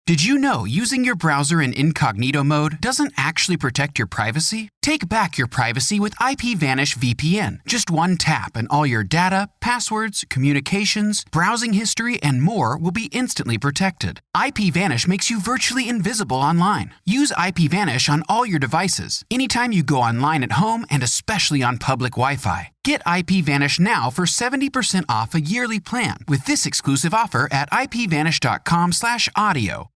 Did you know using your browser in incognito mode doesn't actually protect your privacy? Take back your privacy with IPVanish VPN. Just one tap and all your data, passwords, communications, browsing history, and more will be instantly protected. IPVanish makes you virtually invisible online. Use IPVanish on all your devices, anytime you go online at home and especially on public Wi-Fi. Get IPVanish now for 70% off a yearly plan with this exclusive offer at ipvanish.com/audio.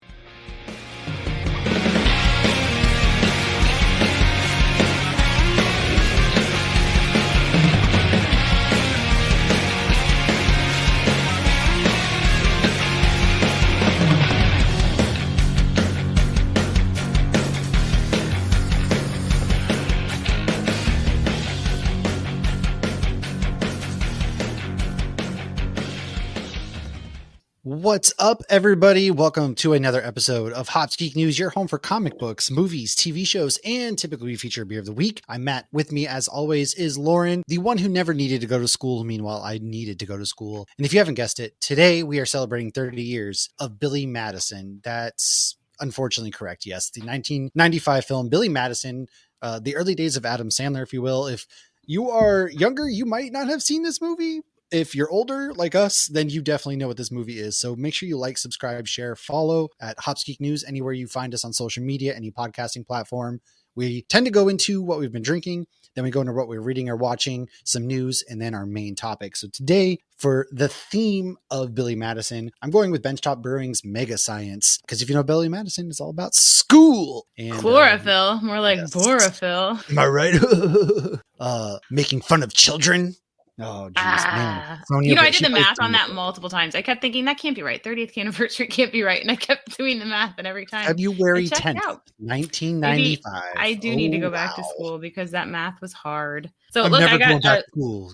What's up, everybody? Welcome to another episode of Hops Geek News, your home for comic books, movies, TV shows, and typically we feature Beer of the Week. I'm Matt. With me, as always, is Lauren, the one who never needed to go to school. Meanwhile, I needed to go to school. And if you haven't guessed it, today we are celebrating 30 years of Billy Madison. That's unfortunately correct. Yes, the 1995 film Billy Madison, the early days of Adam Sandler, if you will. If you are younger, you might not have seen this movie. If you're older like us, then you definitely know what this movie is. So make sure you like, subscribe, share, follow at Hops Geek News anywhere you find us on social media, any podcasting platform. We tend to go into what we've been drinking, then we go into what we're reading or watching, some news, and then our main topic. So today, for the theme of Billy Madison, I'm going with Benchtop Brewing's Mega Science, because if you know Billy Madison, it's all about school. And chlorophyll, more like yes. Borophyll. Am I right? Making fun of children. Oh, geez, man. Sonia, I did the math on that multiple times. I kept thinking, that can't be right. 30th anniversary can't be right. And I kept doing the math, and every time. February 10th, 1995. Maybe I do need to go back to school because that math was hard. So I'm look, never I got going back to school.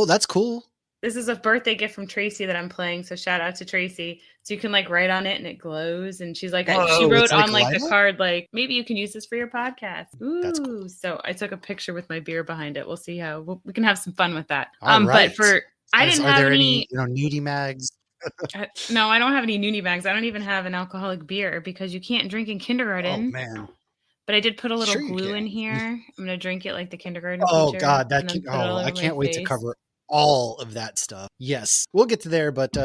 That's cool. This is a birthday gift from Tracy that I'm playing. So shout out to Tracy. So you can write on it and it glows. And she's like, she wrote on the card, like, maybe you can use this for your podcast. Ooh. That's cool. So I took a picture with my beer behind it. We'll see how we can have some fun with that. Right. But I didn't have any nudie mags. No, I don't have any nudie bags. I don't even have an alcoholic beer because you can't drink in kindergarten. Oh man. But I did put a little glue in here. I'm going to drink it like the kindergarten teacher. Oh God, I can't wait to cover all of that stuff. Yes, we'll get to there, but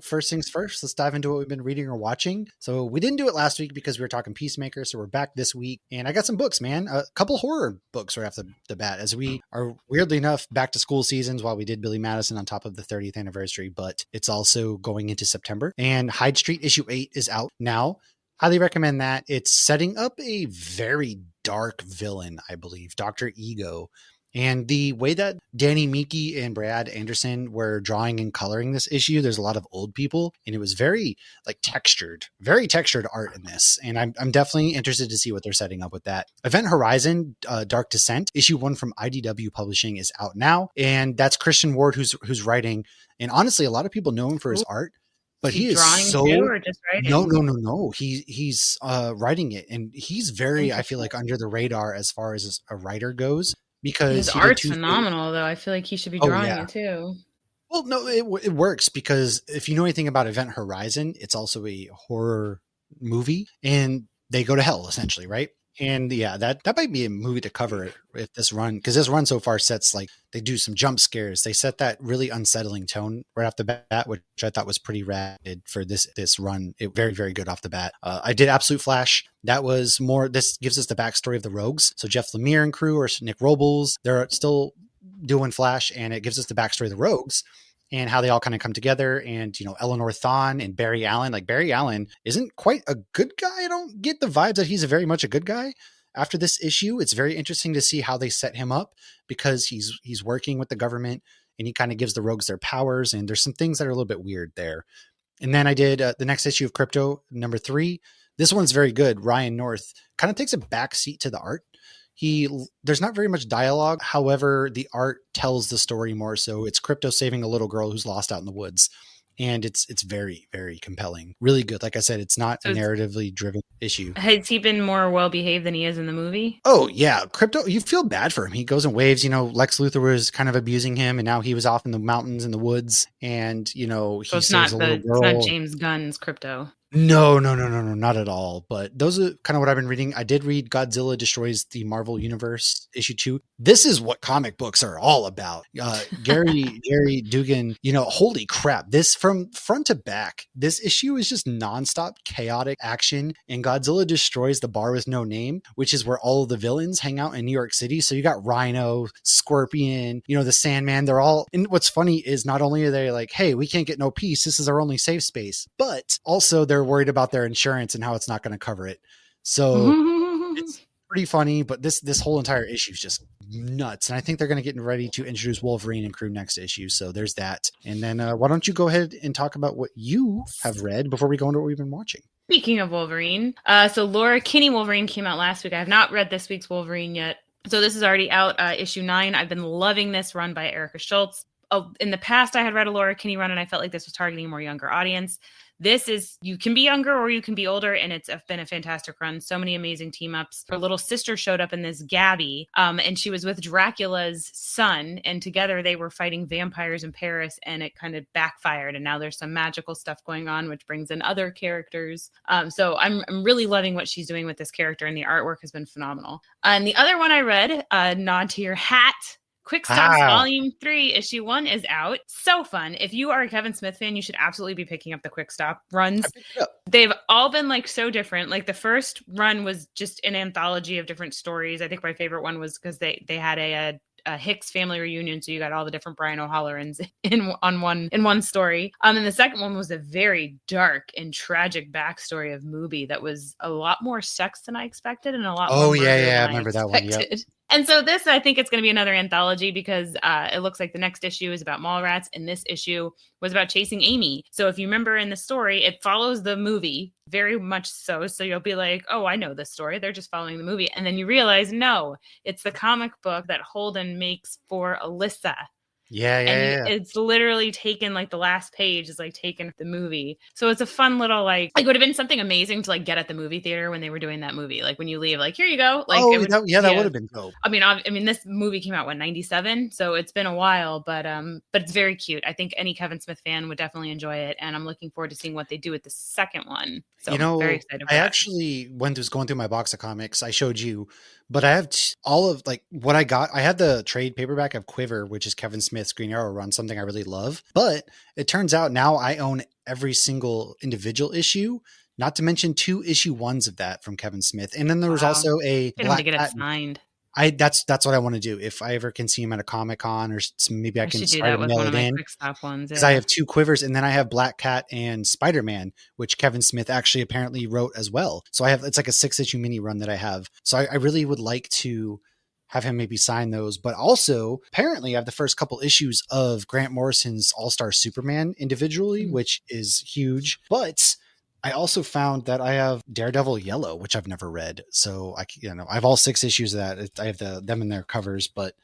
first things first, let's dive into what we've been reading or watching. So we didn't do it last week because we were talking Peacemaker, so we're back this week, and I got some books, man. A couple horror books right off the bat, as we are weirdly enough back to school seasons while we did Billy Madison on top of the 30th anniversary, but it's also going into September, and Hyde Street issue 8 is out now. Highly recommend that. It's setting up a very dark villain, I believe, Dr. Ego. And the way that Danny Meeke and Brad Anderson were drawing and coloring this issue, there's a lot of old people, and it was very very textured art in this. And I'm definitely interested to see what they're setting up with that. Event Horizon, Dark Descent, issue 1 from IDW Publishing is out now. And that's Christian Ward who's writing. And honestly, a lot of people know him for his art. But he is drawing so too, or just writing? No. He's writing it, and he's very, I feel like, under the radar as far as a writer goes. Because his art's phenomenal, though. I feel like he should be drawing it too. Well, no, it works because if you know anything about Event Horizon, it's also a horror movie, and they go to hell essentially, right? And yeah, that might be a movie to cover if this run, because this run so far sets, like, they do some jump scares. They set that really unsettling tone right off the bat, which I thought was pretty rad for this run. It very, very good off the bat. I did Absolute Flash. That was more, this gives us the backstory of the Rogues. So Jeff Lemire and crew, or Nick Robles, they're still doing Flash, and it gives us the backstory of the Rogues and how they all kind of come together. And, Eleanor Thawne and Barry Allen. Like, Barry Allen isn't quite a good guy. I don't get the vibes that he's very much a good guy. After this issue, it's very interesting to see how they set him up, because he's working with the government, and he kind of gives the Rogues their powers. And there's some things that are a little bit weird there. And then I did the next issue of Crypto, number 3. This one's very good. Ryan North kind of takes a back seat to the art. There's not very much dialogue. However, the art tells the story more. So it's Crypto saving a little girl who's lost out in the woods. And it's very, very compelling. Really good. Like I said, it's not a narratively driven issue. Has he been more well-behaved than he is in the movie? Oh, yeah. Crypto, you feel bad for him. He goes in waves. Lex Luthor was kind of abusing him, and now he was off in the mountains in the woods. And, he so it's saves not a little girl. It's not James Gunn's Crypto. No, not at all. But those are kind of what I've been reading. I did read Godzilla Destroys the Marvel Universe issue 2. This is what comic books are all about. Gary Dugan, holy crap. This from front to back, this issue is just nonstop chaotic action. And Godzilla Destroys the Bar with No Name, which is where all of the villains hang out in New York City. So you got Rhino, Scorpion, the Sandman. They're all, and what's funny is not only are they like, hey, we can't get no peace. This is our only safe space, but also they're worried about their insurance and how it's not going to cover it. So it's pretty funny, but this whole entire issue is just nuts. And I think they're going to get ready to introduce Wolverine and crew next issue. So there's that. And then why don't you go ahead and talk about what you have read before we go into what we've been watching? Speaking of Wolverine, so Laura Kinney Wolverine came out last week. I have not read this week's Wolverine yet. So this is already out, issue 9. I've been loving this run by Erica Schultz. In the past, I had read a Laura Kinney run, and I felt like this was targeting a more younger audience. This is, you can be younger or you can be older, and it's been a fantastic run. So many amazing team ups. Her little sister showed up in this, Gabby, and she was with Dracula's son, and together they were fighting vampires in Paris, and it kind of backfired, and now there's some magical stuff going on, which brings in other characters. So I'm really loving what she's doing with this character, and the artwork has been phenomenal. And the other one I read, Nod to Your Hat, Quick Stops Volume 3, Issue 1 is out. So fun. If you are a Kevin Smith fan, you should absolutely be picking up the Quick Stop runs. They've all been like so different. Like the first run was just an anthology of different stories. I think my favorite one was because they had a Hicks family reunion, so you got all the different Brian O'Hallorans in one story. And the second one was a very dark and tragic backstory of Mooby that was a lot more sex than I expected, and a lot more. Oh yeah, I remember that one. Yeah. And so this, I think it's going to be another anthology because it looks like the next issue is about Mallrats, and this issue was about chasing Amy. So if you remember in the story, it follows the movie very much so. So you'll be like, oh, I know this story. They're just following the movie. And then you realize, no, it's the comic book that Holden makes for Alyssa. Yeah. It's literally taken, like the last page is like taken the movie. So it's a fun little like it would have been something amazing to like get at the movie theater when they were doing that movie. Like when you leave, like, here you go. Like, that would have been dope. I mean, this movie came out when 97, so it's been a while, but it's very cute. I think any Kevin Smith fan would definitely enjoy it, and I'm looking forward to seeing what they do with the second one. So very excited. Actually going through my box of comics. I showed you, but I have all of like what I got. I had the trade paperback of Quiver, which is Kevin Smith's Green Arrow run, something I really love. But it turns out now I own every single individual issue, not to mention 2 issue 1s of that from Kevin Smith. And then there was also a Black Cat. It signed. That's what I want to do. If I ever can see him at a Comic-Con, or maybe I can do that with one of my Quick Stop ones. Because I have 2 Quivers, and then I have Black Cat and Spider-Man, which Kevin Smith actually apparently wrote as well. So it's like a 6-issue mini run that I have. So I really would like to have him maybe sign those. But also, apparently, I have the first couple issues of Grant Morrison's All-Star Superman individually, which is huge. But I also found that I have Daredevil Yellow, which I've never read. So I have all 6 issues of that. I have them in their covers, but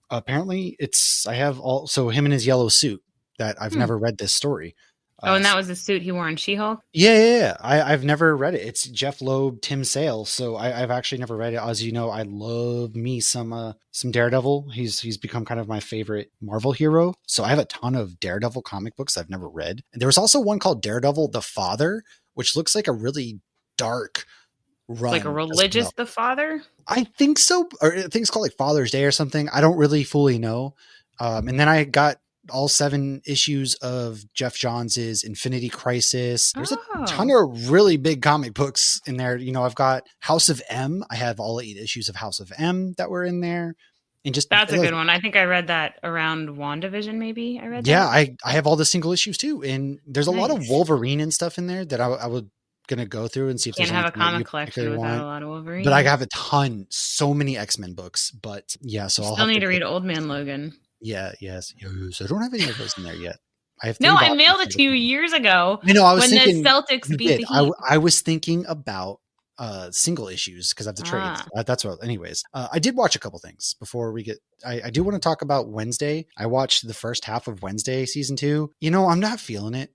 apparently I have also him in his yellow suit that I've never read this story. And that was the suit he wore in She-Hulk? Yeah. I've never read it. It's Jeff Loeb, Tim Sale. So I've actually never read it. As you know, I love me some Daredevil. He's become kind of my favorite Marvel hero. So I have a ton of Daredevil comic books I've never read. And there was also one called Daredevil the Father, which looks like a really dark run. Like a religious The Father? I think so. Or I think it's called like Father's Day or something. I don't really fully know. And then I got all 7 issues of Jeff Johns' Infinity Crisis. There's a ton of really big comic books in there. I've got House of M. I have all 8 issues of House of M that were in there. And that's a good one. I think I read that around WandaVision, maybe. I read that. Yeah, I have all the single issues too. And there's a lot of Wolverine and stuff in there that I would gonna go through and see if there's have a comic collection without a lot of Wolverine. But I have so many X-Men books. But yeah, so I'll still need to read Old Man Logan. Yes. I don't have any of those in there yet. I mailed it to you years ago. I was when thinking the Celtics beat the Heat. I was thinking about single issues because of the trades. That's what. Anyways, I did watch a couple things before we get. I do want to talk about Wednesday. I watched the first half of Wednesday season 2. I'm not feeling it.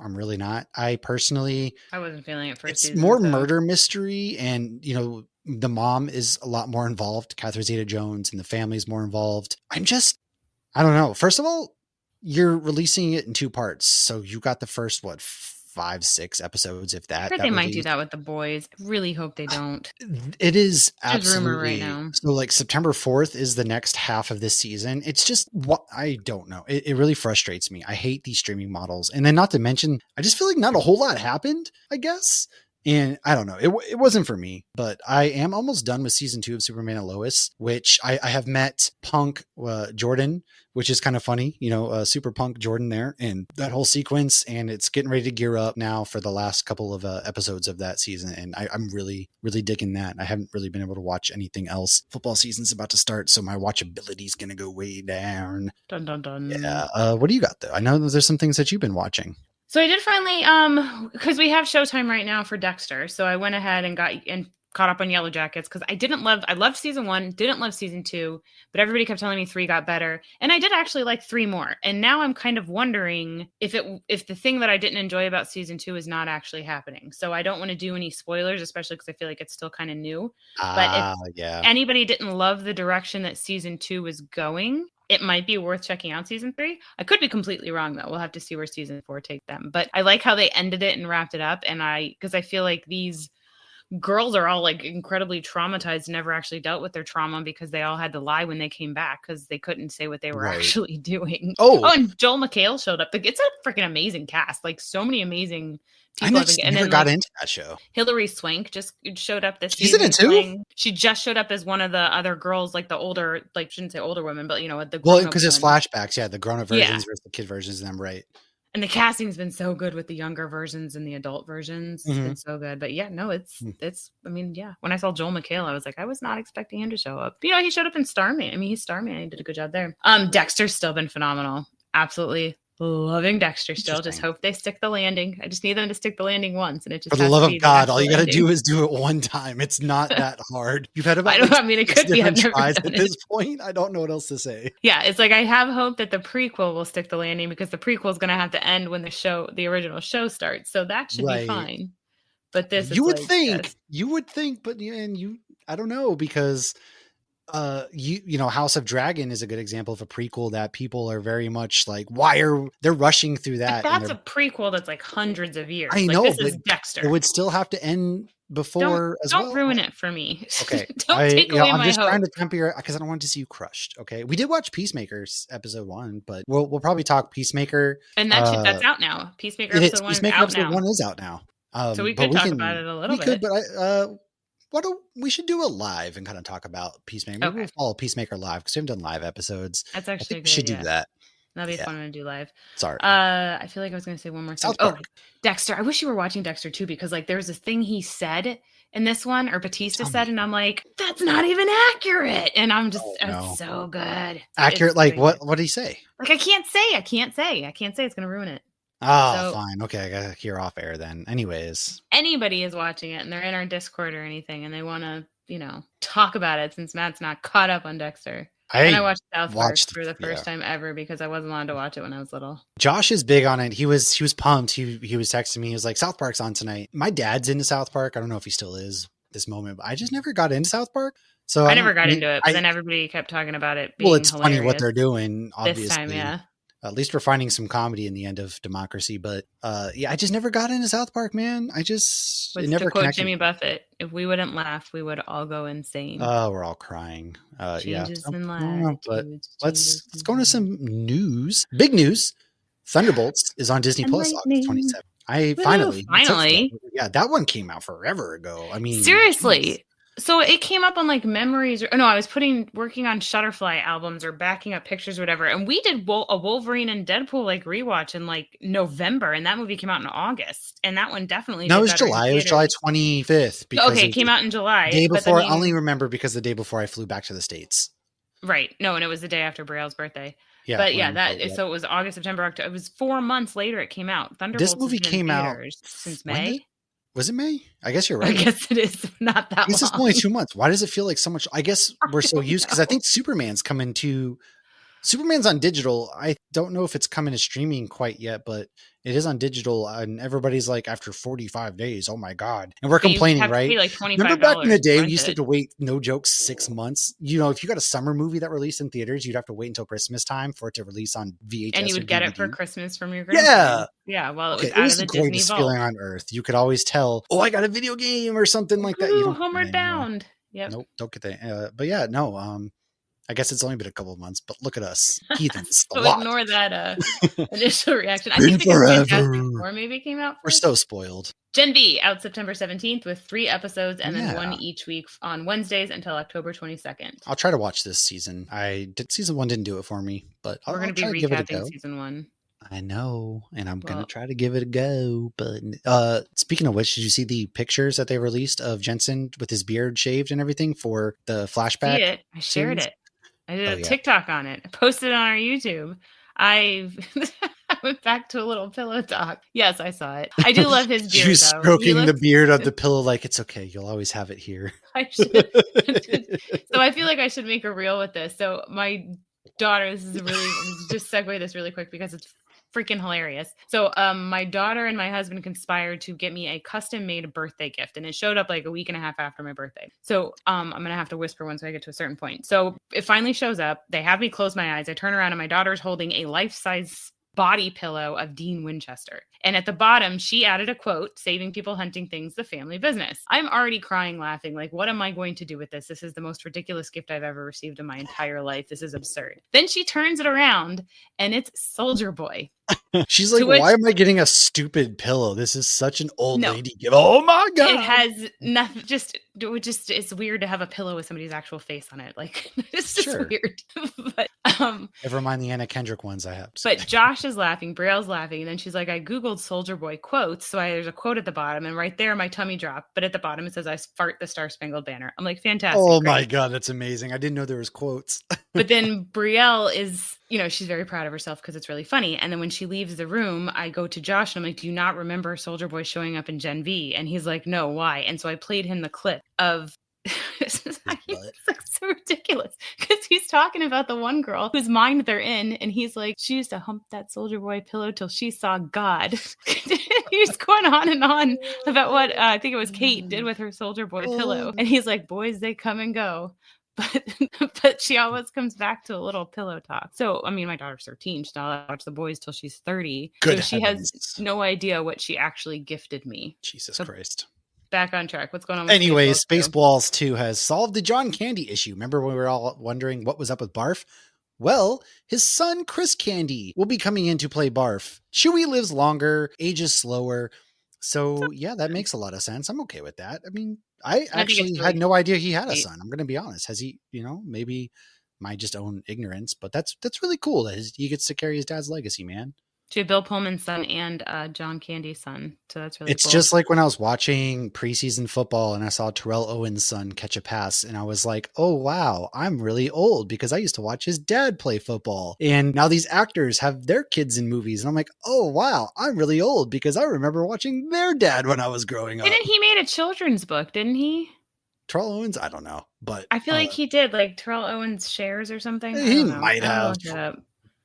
I'm really not. I wasn't feeling it first. It's more murder mystery, and the mom is a lot more involved. Catherine Zeta-Jones, and the family's more involved. I don't know. First of all, you're releasing it in 2 parts. So you got the first, 5, 6 episodes, if that. I heard they might do that with the boys. I really hope they don't. It is There's absolutely rumor right now. So like September 4th is the next half of this season. It's just what I don't know. It really frustrates me. I hate these streaming models. And then not to mention, I just feel like not a whole lot happened, I guess. And I don't know, it wasn't for me, but I am almost done with season 2 of Superman and Lois, which I have met Punk Jordan, which is kind of funny, Super Punk Jordan there, and that whole sequence, and it's getting ready to gear up now for the last couple of episodes of that season. And I'm really, really digging that. I haven't really been able to watch anything else. Football season's about to start, so my watchability is going to go way down. Dun, dun, dun. Yeah. What do you got though? I know there's some things that you've been watching. So I did finally, because we have Showtime right now for Dexter. So I went ahead and caught up on Yellow Jackets because I loved season 1, didn't love season 2, but everybody kept telling me 3 got better. And I did actually like 3 more. And now I'm kind of wondering if the thing that I didn't enjoy about season 2 is not actually happening. So I don't want to do any spoilers, especially because I feel like it's still kind of new. But if anybody didn't love the direction that season 2 was going, it might be worth checking out season 3. I could be completely wrong though. We'll have to see where season 4 take them. But I like how they ended it and wrapped it up. And because I feel like these girls are all like incredibly traumatized, never actually dealt with their trauma because they all had to lie when they came back because they couldn't say what they were actually doing. Oh, and Joel McHale showed up. Like, it's a freaking amazing cast. Like, so many amazing people. I never got into that show. Hilary Swank just showed up this season. She's in it too? She just showed up as one of the other girls, like the older, like, shouldn't say older women, but the because it's flashbacks. Yeah, the grown-up versions versus the kid versions of them, right? And the casting's been so good with the younger versions and the adult versions. It's been so good. But yeah, no, it's, I mean, yeah. When I saw Joel McHale, I was like, I was not expecting him to show up. But, he showed up in Starman. I mean, he's Starman. He did a good job there. Dexter's still been phenomenal. Absolutely loving Dexter still. Just hope they stick the landing. I just need them to stick the landing once. And it just, for the love of God, all you got to do is do it one time. It's not that hard. You've had about it could be tries at this point. I don't know what else to say. Yeah, it's like I have hope that the prequel will stick the landing because the prequel is going to have to end when the original show starts. So that should be fine. But this you would think, but I don't know, because House of Dragon is a good example of a prequel that people are very much like, they're rushing through that. But that's a prequel that's like hundreds of years. I know, this is Dexter. It would still have to end before don't ruin it for me. Okay. Don't take away my hope. I'm just trying to temper your, because I don't want to see you crushed. Okay. We did watch Peacemaker's episode 1, but we'll probably talk Peacemaker. And that's out now. Peacemaker episode 1 is out now. So we could talk about it a little bit. We could, but we should do a live and kind of talk about Peacemaker. Maybe we'll follow Peacemaker live because we haven't done live episodes. That's actually good. We should do that. That'd be fun to do live. Sorry. I feel like I was going to say one more thing. Dexter. I wish you were watching Dexter too, because like there was a thing he said in this one, or Batista said, and I'm like, that's not even accurate. And I'm just, it's so good. Accurate? Like what did he say? Like I can't say it's going to ruin it. Oh, fine. Okay, I gotta hear off air then. Anyways, anybody is watching it and they're in our Discord or anything and they want to, talk about it, since Matt's not caught up on Dexter. I watched South Park for the first time ever because I wasn't allowed to watch it when I was little. Josh is big on it. He was pumped. He was texting me. He was like, South Park's on tonight. My dad's into South Park. I don't know if he still is this moment, but I just never got into South Park. So I never got into it, but then everybody kept talking about it being it's funny what they're doing, obviously. This time, yeah. At least we're finding some comedy in the end of Democracy, but I just never got into South Park, man. It never to quote connected. Jimmy Buffett, if we wouldn't laugh, we would all go insane. Oh, we're all crying. Changes in life. But let's go into some news. Big news. Thunderbolts is on Disney Plus August 27th. Finally. Yeah, that one came out forever ago. I mean, seriously. So it came up on like memories. I was working on Shutterfly albums or backing up pictures or whatever. And we did a Wolverine and Deadpool like rewatch in like November. And that movie came out in August. And that one definitely. No, it was July. It was July 25th. Okay, it came out in July. Day before. I only remember because the day before I flew back to the States. Right. No, and it was the day after Braille's birthday. Yeah. But yeah, so it was August, September, October. It was 4 months later it came out. Thunderbolts. This movie came out since May. Was it May? I guess you're right. I guess it is not that long. This is only 2 months. Why does it feel like so much? I guess we're so used, because I think Superman's coming to Superman's on digital. I don't know if it's coming to streaming quite yet, but it is on digital, and everybody's like, after 45 days, oh my God. And we're But you complaining, have to right? pay like $25 Remember back in the to day, we rent used to have it. to wait, no joke, 6 months. You know, if you got a summer movie that released in theaters, you'd have to wait until Christmas time for it to release on VHS And you or would get it for DVD. Christmas from your Yeah. grandparents. Yeah, well, it Okay, was it out was of the the Disney greatest vault. feeling on earth. You could always tell, oh, I got a video game or something like that. You don't Homeward Bound. Yep. Nope, don't get that. But yeah, no. I guess it's only been a couple of months, but look at us, heathens. So A lot. ignore that initial reaction. I Been think because forever. Fantastic Four maybe came out We're first. so spoiled. Gen V out September 17th with 3 episodes and then one each week on Wednesdays until October 22nd. I'll try to watch this season. Season 1 didn't do it for me, but we're going to be try to give it a recapping go. season 1. I know, and I'm going to try to give it a go. But speaking of which, did you see the pictures that they released of Jensen with his beard shaved and everything for the flashback? See it. I shared it. I did a yeah. TikTok on it. I posted it on our YouTube. I went back to a little pillow talk. Yes, I saw it. I do love his beard, You though. stroking the beard of the pillow like, it's okay. You'll always have it here. I should. So I feel like I should make a reel with this. So my daughter, this is really, just segue this really quick because it's freaking hilarious. So my daughter and my husband conspired to get me a custom made birthday gift, and it showed up like a week and a half after my birthday. So I'm gonna have to whisper once I get to a certain point. So it finally shows up. They have me close my eyes. I turn around and my daughter's holding a life-size body pillow of Dean Winchester. And at the bottom, she added a quote, "Saving people, hunting things, the family business." I'm already crying, laughing. Like, what am I going to do with this? This is the most ridiculous gift I've ever received in my entire life. This is absurd. Then she turns it around and it's Soldier Boy. She's like, why am I getting a stupid pillow? This is such an old lady gift. Oh my God. It has nothing, it's weird to have a pillow with somebody's actual face on it. Like, it's just weird. But never mind the Anna Kendrick ones I have. But Josh is laughing, Brielle's laughing, and then she's like, I Googled Soldier Boy quotes. So there's a quote at the bottom, and right there my tummy dropped. But at the bottom it says, I fart the Star Spangled Banner. I'm like, fantastic. Oh my God, that's amazing. I didn't know there was quotes. But then Brielle is, she's very proud of herself because it's really funny. And then when she leaves the room, I go to Josh and I'm like, do you not remember Soldier Boy showing up in Gen V? And he's like, no, why? And so I played him the clip of it's like so ridiculous because he's talking about the one girl whose mind they're in, and he's like, she used to hump that Soldier Boy pillow till she saw God. He's going on and on about what I think it was Kate did with her Soldier Boy pillow, and he's like, boys, they come and go. But she always comes back to a little pillow talk. So, I mean, my daughter's 13. She's not allowed to watch The Boys till she's 30. Good so heavens. She has no idea what she actually gifted me. Jesus Christ. Back on track. What's going on with Anyways, Spaceballs 2 has solved the John Candy issue. Remember when we were all wondering what was up with Barf? Well, his son, Chris Candy, will be coming in to play Barf. Chewie lives longer, ages slower. So, yeah, that makes a lot of sense. I'm okay with that. I mean, I actually had no idea he had a son. I'm going to be honest. Has he, maybe my just own ignorance, but that's really cool that he gets to carry his dad's legacy, man. To Bill Pullman's son and John Candy's son. So that's really cool. It's cool. just like when I was watching preseason football and I saw Terrell Owens' son catch a pass and I was like, oh, wow, I'm really old because I used to watch his dad play football. And now these actors have their kids in movies. And I'm like, oh, wow, I'm really old because I remember watching their dad when I was growing up. Didn't he made a children's book, didn't he? Terrell Owens? I don't know. But I feel like he did, like Terrell Owens shares or something. He might have.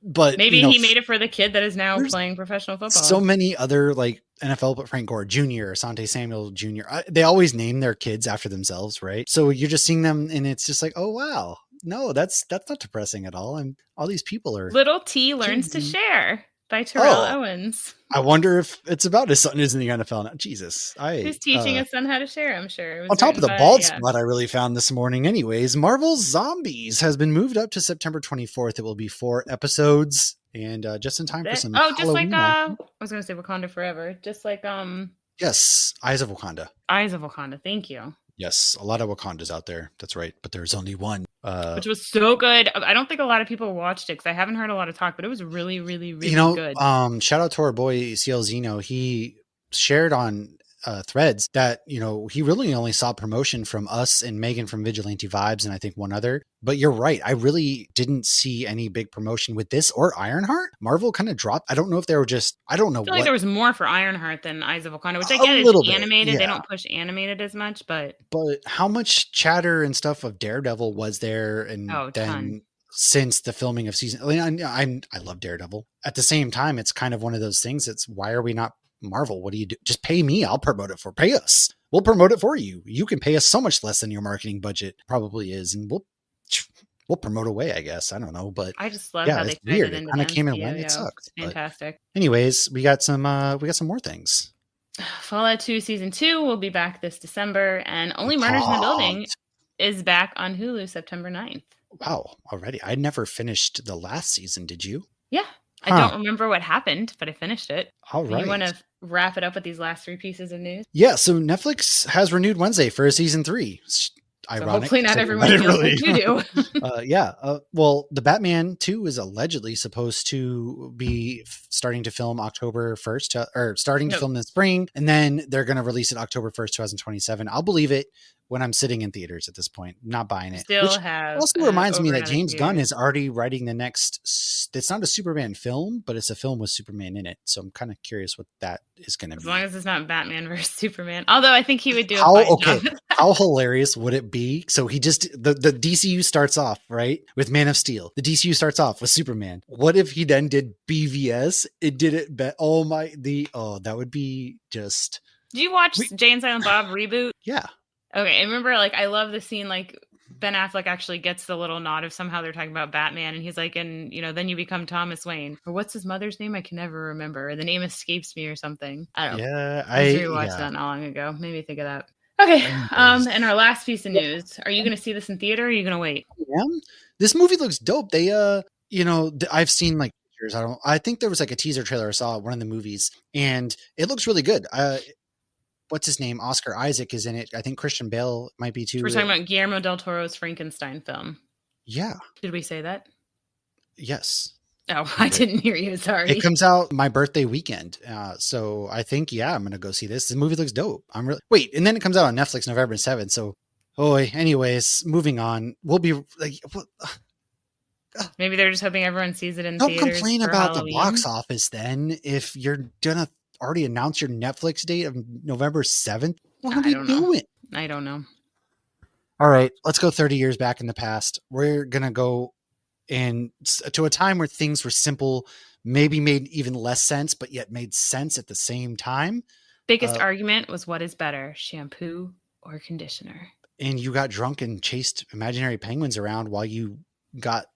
But maybe he made it for the kid that is now playing professional football. So many other like NFL, but Frank Gore Jr., Asante Samuel Jr., they always name their kids after themselves, right? So you're just seeing them and it's just like, oh, wow. No, that's not depressing at all. And all these people are. Little T Learns to Share by Terrell Owens. I wonder if it's about his son who's in the NFL now. Jesus. He's teaching his son how to share, I'm sure. On top of the bald spot I really found this morning anyways, Marvel's Zombies has been moved up to September 24th. It will be 4 episodes and just in time for some Halloween. I was going to say Wakanda Forever. Just like Yes, Eyes of Wakanda. Eyes of Wakanda. Thank you. Yes, a lot of Wakandas out there. That's right. But there's only one. Which was so good. I don't think a lot of people watched it because I haven't heard a lot of talk, but it was really, really, really good. Shout out to our boy CL Zeno. He shared on threads that, he really only saw promotion from us and Megan from Vigilante Vibes and I think one other. But you're right. I really didn't see any big promotion with this or Ironheart. Marvel kind of dropped. I don't know if they were just, I don't know. I feel like there was more for Ironheart than Eyes of Wakanda, which I get is animated. Yeah. They don't push animated as much, but how much chatter and stuff of Daredevil was there? And ton. since the filming of season. I love Daredevil. At the same time, it's kind of one of those things. It's why are we not Marvel? What do you do? Just pay me. I'll promote it pay us. We'll promote it for you. You can pay us so much less than your marketing budget probably is. And we'll promote away, I guess. I don't know, but I just love how they fit weird. it into It kind of came and MCU, went. It sucks. Fantastic. But anyways, we got some more things. Fallout 2 Season 2 will be back this December, and Only Murders in the Building is back on Hulu September 9th. Wow, already. I never finished the last season. Did you? Yeah. I don't remember what happened, but I finished it. All right. You want to wrap it up with these last 3 pieces of news? Yeah, so Netflix has renewed Wednesday for season 3. Ironic. So hopefully not everyone feels like you do. Well, the Batman 2 is allegedly supposed to be starting to film October 1st, or starting to film in the spring, and then they're going to release it October 1st, 2027. I'll believe it when I'm sitting in theaters at this point, not buying it. Which also reminds me that James Gunn is already writing the next, it's not a Superman film, but it's a film with Superman in it. So I'm kind of curious what that is going to be. As long as it's not Batman versus Superman. Although I think he would do a fine job. How hilarious would it be? So he just, the DCU starts off, right, with Man of Steel. The DCU starts off with Superman. What if he then did BVS? It did it, that would be just. Did you watch Jay and Silent Bob reboot? Yeah. Okay, I remember, I love the scene, Ben Affleck actually gets the little nod of somehow they're talking about Batman, and he's like, and, then you become Thomas Wayne. Or what's his mother's name? I can never remember. The name escapes me or something. I don't know. Yeah, I rewatched that not long ago. Made me think of that. Okay, and our last piece of news. Are you going to see this in theater, or are you going to wait? Yeah. This movie looks dope. They, I've seen, pictures. I think there was, a teaser trailer I saw at one of the movies, and it looks really good. What's his name? Oscar Isaac is in it. I think Christian Bale might be too. We're talking about Guillermo del Toro's Frankenstein film. Yeah. Did we say that? Yes. Oh, I didn't hear you. Sorry. It comes out my birthday weekend. So I think, I'm going to go see this. The movie looks dope. Wait, and then it comes out on Netflix November 7th. So, anyways, moving on. We'll be maybe they're just hoping everyone sees it in don't theaters. Don't complain about Halloween. The box office then if you're going to already announce your Netflix date of November 7th. What are you doing? I don't know. All right, let's go 30 years back in the past. We're going to go to a time where things were simple, maybe made even less sense, but yet made sense at the same time. Biggest argument was what is better, shampoo or conditioner? And you got drunk and chased imaginary penguins around while you got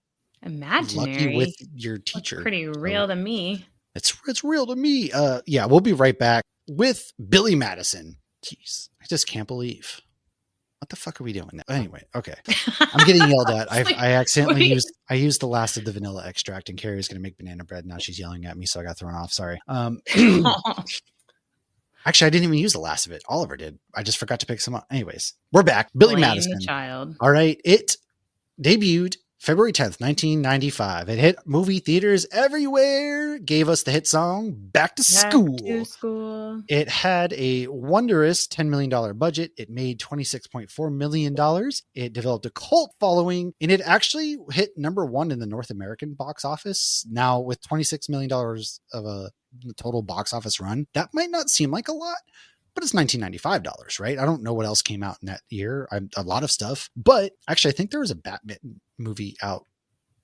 lucky with your teacher. That's pretty real to me. It's real to me. We'll be right back with Billy Madison. Jeez, I just can't believe. What the fuck are we doing now? Anyway, okay. I'm getting yelled at. I accidentally used the last of the vanilla extract, and Carrie was going to make banana bread. Now she's yelling at me, so I got thrown off. Sorry. Actually, I didn't even use the last of it. Oliver did. I just forgot to pick some up. Anyways, we're back. Billy Madison. The child. All right. It debuted February 10th, 1995. It hit movie theaters everywhere, gave us the hit song Back to School. It had a wondrous $10 million budget. It made $26.4 million. It developed a cult following, and it actually hit number 1 in the North American box office. Now, with $26 million of a total box office run, that might not seem like a lot, but it's $1995, right? I don't know what else came out in that year. A lot of stuff, but actually, I think there was a Batman movie out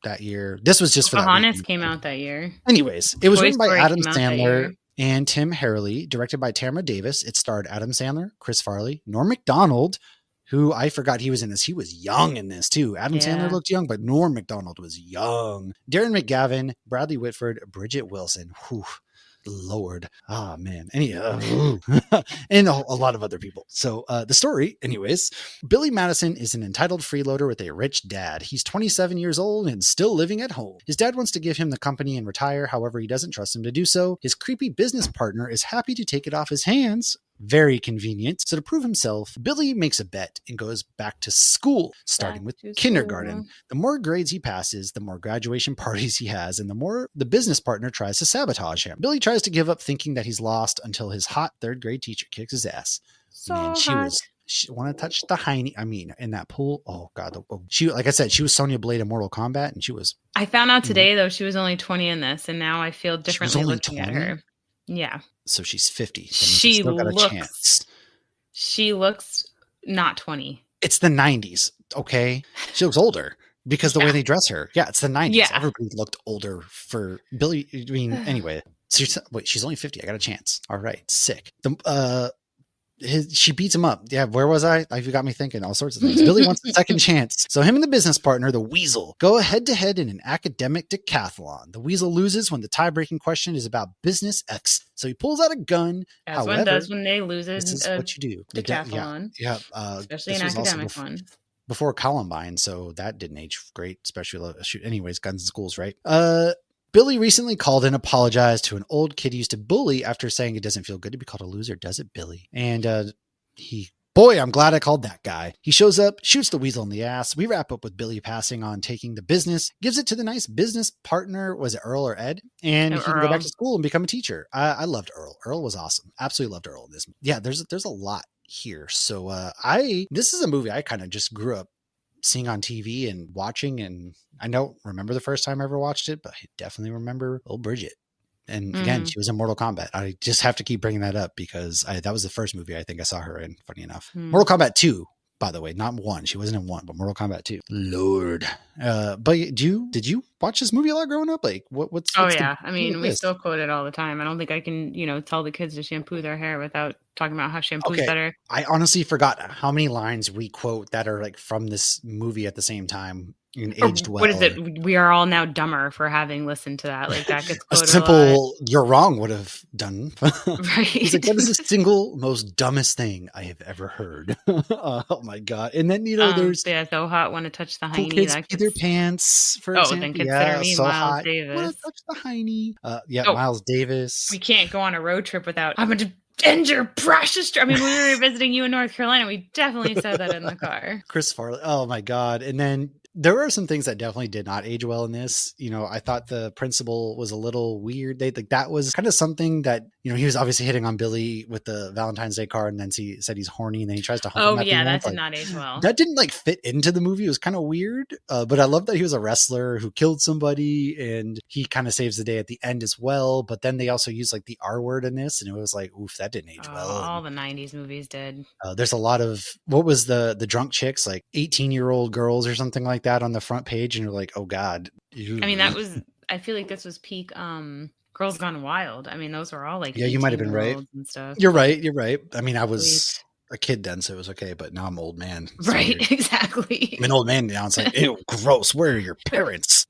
that year. This was just for Pocahontas came out that year. Anyways, it was written by Adam came Sandler and Tim Herlihy, directed by Tamara Davis. It starred Adam Sandler, Chris Farley, Norm Macdonald, who I forgot he was in this. He was young in this too. Adam Sandler looked young, but Norm Macdonald was young. Darren McGavin, Bradley Whitford, Bridget Wilson. Whew. Lord. Ah, man. And a lot of other people. So the story, anyways, Billy Madison is an entitled freeloader with a rich dad. He's 27 years old and still living at home. His dad wants to give him the company and retire. However, he doesn't trust him to do so. His creepy business partner is happy to take it off his hands. Very convenient. So to prove himself, Billy makes a bet and goes back to school, starting with kindergarten. The more grades he passes, the more graduation parties he has, and the more the business partner tries to sabotage him. Billy tries to give up, thinking that he's lost, until his hot third grade teacher kicks his ass. She want to touch the hiney. I mean, in that pool. Oh God. She, like I said, she was Sonya Blade in Mortal Kombat, and she was. I found out today though, she was only 20 in this, and now I feel differently looking 20? At her. Yeah. So she's 50. She looks not 20. It's the 90s. Okay. She looks older. because the way they dress her. Yeah, it's the 90s. Yeah. Everybody looked older for Billy. I mean, anyway. So she's only 50. I got a chance. All right, sick. She beats him up. Yeah, where was I? You got me thinking all sorts of things. Billy wants a second chance. So him and the business partner, the Weasel, go head to head in an academic decathlon. The Weasel loses when the tie-breaking question is about business X. So he pulls out a gun. As one does when they lose it. This is what you do. Decathlon. Yeah. Especially an academic one. Before Columbine, so that didn't age great, especially anyways, guns in schools, right? Billy recently called and apologized to an old kid he used to bully after saying it doesn't feel good to be called a loser, does it, Billy? And boy, I'm glad I called that guy. He shows up, shoots the Weasel in the ass. We wrap up with Billy passing on taking the business, gives it to the nice business partner. Was it Earl or Ed? And he can go back to school and become a teacher. I loved Earl. Earl was awesome. Absolutely loved Earl in this. Yeah, there's a lot here. So this is a movie I kind of just grew up seeing on TV and watching, and I don't remember the first time I ever watched it, but I definitely remember old Bridget. And again, she was in Mortal Kombat. I just have to keep bringing that up because that was the first movie I think I saw her in, funny enough. Mortal Kombat 2, by the way, not 1. She wasn't in 1, but Mortal Kombat 2. Lord. But did you watch this movie a lot growing up? Like what's yeah. I mean, we still quote it all the time. I don't think I can, tell the kids to shampoo their hair without talking about how shampoo's better. I honestly forgot how many lines we quote that are like from this movie at the same time. Aged well. What is it? We are all now dumber for having listened to that. Like that gets quoted a simple "you're wrong" would have done. Right. He's like, that is the single most dumbest thing I have ever heard. Oh my god! And then there's so hot want to touch the cool hiney. Kids pee their pants. For example, then consider me so Miles hot. Davis. Want to touch the hiney? Miles Davis. We can't go on a road trip without. I'm gonna end your precious. I mean, when we were visiting you in North Carolina, we definitely said that in the car. Chris Farley. Oh my god! And then there were some things that definitely did not age well in this. I thought the principal was a little weird. That was kind of something that, he was obviously hitting on Billy with the Valentine's Day card, and then he said he's horny, and then he tries to hump him. Oh yeah, that did not age well. That didn't fit into the movie. It was kind of weird. But I love that he was a wrestler who killed somebody, and he kind of saves the day at the end as well. But then they also use the R word in this, and it was like, oof, that didn't age well. All the 90s movies did. There's a lot of, what was the drunk chicks, like 18-year-old girls or something like that on the front page, and you're like, oh god. I mean, I feel like this was peak Girls Gone Wild. I mean, those were all like, yeah, you might have been right and stuff. You're right. I mean, I was a kid then, so it was okay, but now I'm an old man. Right, exactly. I'm an old man now. It's like, ew, gross. Where are your parents?